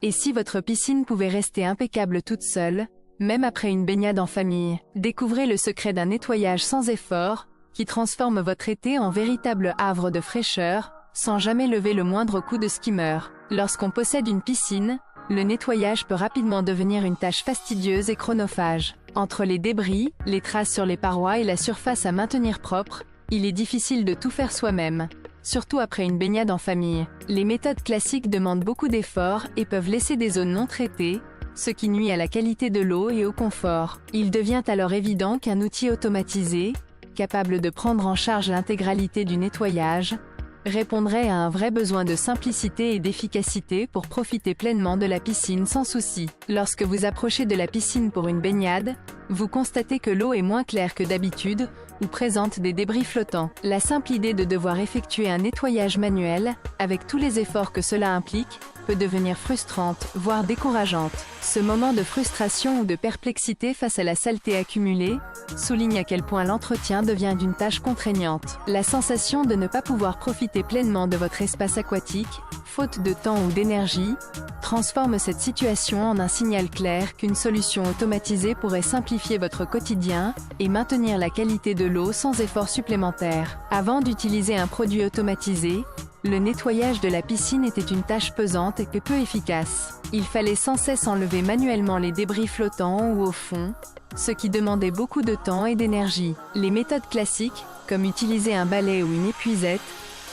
Et si votre piscine pouvait rester impeccable toute seule, même après une baignade en famille? Découvrez le secret d'un nettoyage sans effort, qui transforme votre été en véritable havre de fraîcheur, sans jamais lever le moindre coup de skimmer. Lorsqu'on possède une piscine, le nettoyage peut rapidement devenir une tâche fastidieuse et chronophage. Entre les débris, les traces sur les parois et la surface à maintenir propre, il est difficile de tout faire soi-même. Surtout après une baignade en famille. Les méthodes classiques demandent beaucoup d'efforts et peuvent laisser des zones non traitées, ce qui nuit à la qualité de l'eau et au confort. Il devient alors évident qu'un outil automatisé, capable de prendre en charge l'intégralité du nettoyage, répondrait à un vrai besoin de simplicité et d'efficacité pour profiter pleinement de la piscine sans souci. Lorsque vous approchez de la piscine pour une baignade, vous constatez que l'eau est moins claire que d'habitude, ou présente des débris flottants. La simple idée de devoir effectuer un nettoyage manuel, avec tous les efforts que cela implique, peut devenir frustrante, voire décourageante. Ce moment de frustration ou de perplexité face à la saleté accumulée souligne à quel point l'entretien devient d'une tâche contraignante. La sensation de ne pas pouvoir profiter pleinement de votre espace aquatique, faute de temps ou d'énergie, transforme cette situation en un signal clair qu'une solution automatisée pourrait simplifier votre quotidien et maintenir la qualité de l'eau sans effort supplémentaire. Avant d'utiliser un produit automatisé, le nettoyage de la piscine était une tâche pesante et peu efficace. Il fallait sans cesse enlever manuellement les débris flottants ou au fond, ce qui demandait beaucoup de temps et d'énergie. Les méthodes classiques, comme utiliser un balai ou une épuisette,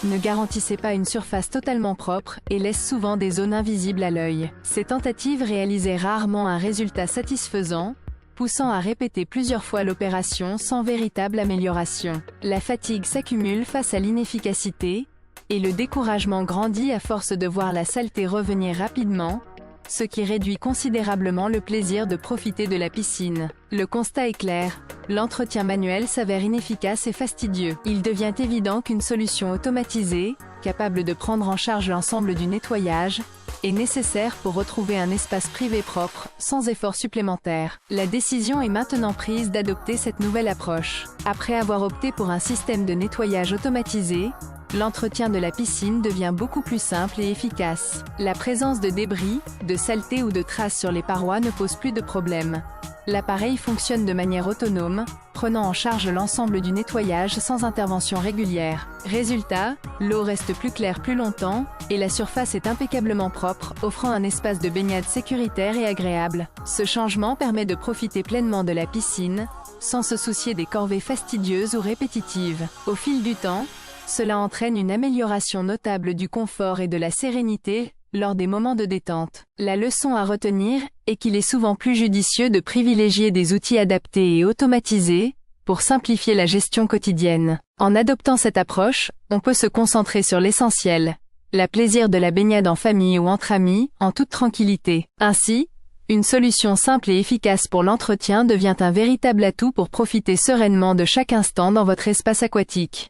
ne garantissaient pas une surface totalement propre et laissent souvent des zones invisibles à l'œil. Ces tentatives réalisaient rarement un résultat satisfaisant, poussant à répéter plusieurs fois l'opération sans véritable amélioration. La fatigue s'accumule face à l'inefficacité, et le découragement grandit à force de voir la saleté revenir rapidement, ce qui réduit considérablement le plaisir de profiter de la piscine. Le constat est clair, l'entretien manuel s'avère inefficace et fastidieux. Il devient évident qu'une solution automatisée, capable de prendre en charge l'ensemble du nettoyage, est nécessaire pour retrouver un espace privé propre, sans effort supplémentaire. La décision est maintenant prise d'adopter cette nouvelle approche. Après avoir opté pour un système de nettoyage automatisé, l'entretien de la piscine devient beaucoup plus simple et efficace. La présence de débris, de saleté ou de traces sur les parois ne pose plus de problème. L'appareil fonctionne de manière autonome, prenant en charge l'ensemble du nettoyage sans intervention régulière. Résultat, l'eau reste plus claire plus longtemps, et la surface est impeccablement propre, offrant un espace de baignade sécuritaire et agréable. Ce changement permet de profiter pleinement de la piscine, sans se soucier des corvées fastidieuses ou répétitives. Au fil du temps, cela entraîne une amélioration notable du confort et de la sérénité lors des moments de détente. La leçon à retenir est qu'il est souvent plus judicieux de privilégier des outils adaptés et automatisés pour simplifier la gestion quotidienne. En adoptant cette approche, on peut se concentrer sur l'essentiel, le plaisir de la baignade en famille ou entre amis, en toute tranquillité. Ainsi, une solution simple et efficace pour l'entretien devient un véritable atout pour profiter sereinement de chaque instant dans votre espace aquatique.